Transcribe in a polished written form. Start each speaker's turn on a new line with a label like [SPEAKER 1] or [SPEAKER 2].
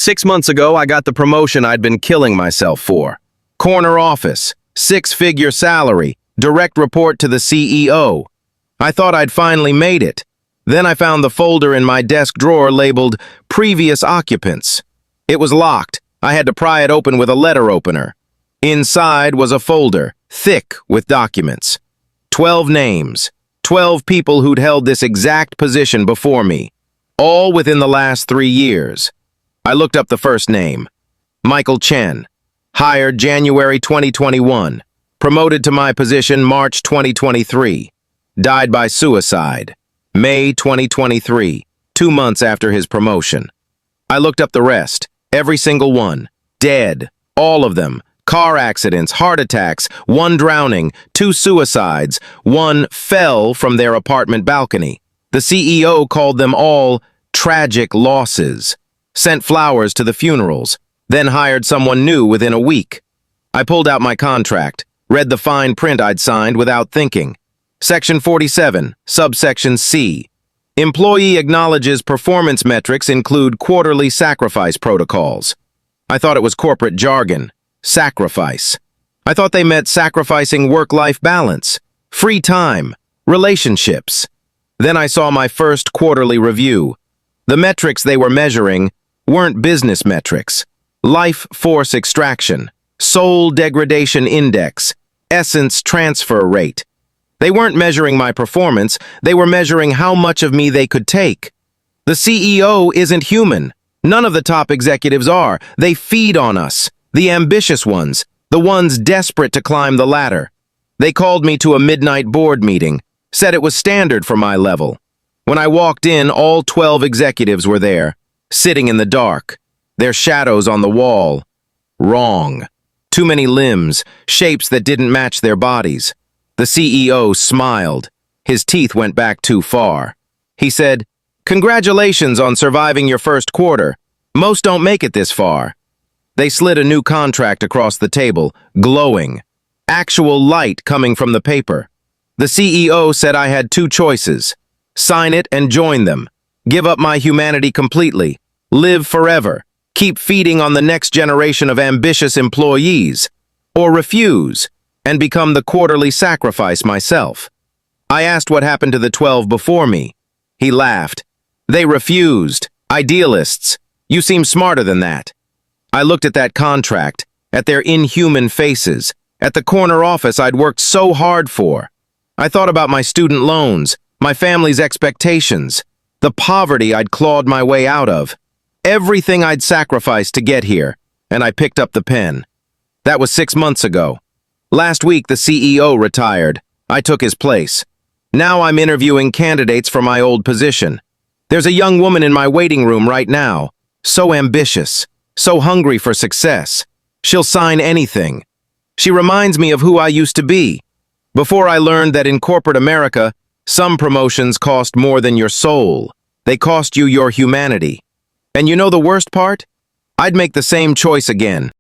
[SPEAKER 1] 6 months ago, I got the promotion I'd been killing myself for. Corner office, six-figure salary, direct report to the CEO. I thought I'd finally made it. Then I found the folder in my desk drawer labeled Previous Occupants. It was locked. I had to pry it open with a letter opener. Inside was a folder, thick with documents. 12 names, 12 people who'd held this exact position before me, all within the last 3 years. I looked up the first name, Michael Chen, hired January 2021, promoted to my position March 2023, died by suicide, May 2023, 2 months after his promotion. I looked up the rest, every single one, dead, all of them, car accidents, heart attacks, 1 drowning, 2 suicides, 1 fell from their apartment balcony. The CEO called them all tragic losses, sent flowers to the funerals, then hired someone new within a week. I pulled out my contract, read the fine print I'd signed without thinking. Section 47, subsection C. Employee acknowledges performance metrics include quarterly sacrifice protocols. I thought it was corporate jargon. Sacrifice. I thought they meant sacrificing work-life balance, free time, relationships. Then I saw my first quarterly review. The metrics they were measuring weren't business metrics. Life force extraction, soul degradation index, essence transfer rate. They weren't measuring my performance, they were measuring how much of me they could take. The CEO isn't human. None of the top executives are. They feed on us, the ambitious ones, the ones desperate to climb the ladder. They called me to a midnight board meeting, said it was standard for my level. When I walked in, all 12 executives were there, sitting in the dark, their shadows on the wall. Wrong. Too many limbs, shapes that didn't match their bodies. The CEO smiled. His teeth went back too far. He said, "Congratulations on surviving your first quarter. Most don't make it this far." They slid a new contract across the table, glowing. Actual light coming from the paper. The CEO said I had 2 choices. Sign it and join them. Give up my humanity completely. Live forever. Keep feeding on the next generation of ambitious employees. Or refuse and become the quarterly sacrifice myself. I asked what happened to the 12 before me. He laughed. They refused. Idealists. You seem smarter than that. I looked at that contract, at their inhuman faces, at the corner office I'd worked so hard for. I thought about my student loans, my family's expectations, the poverty I'd clawed my way out of, everything I'd sacrificed to get here, and I picked up the pen. That was 6 months ago. Last week, the CEO retired. I took his place. Now I'm interviewing candidates for my old position. There's a young woman in my waiting room right now, so ambitious, so hungry for success. She'll sign anything. She reminds me of who I used to be. Before I learned that in corporate America, some promotions cost more than your soul. They cost you your humanity. And you know the worst part? I'd make the same choice again.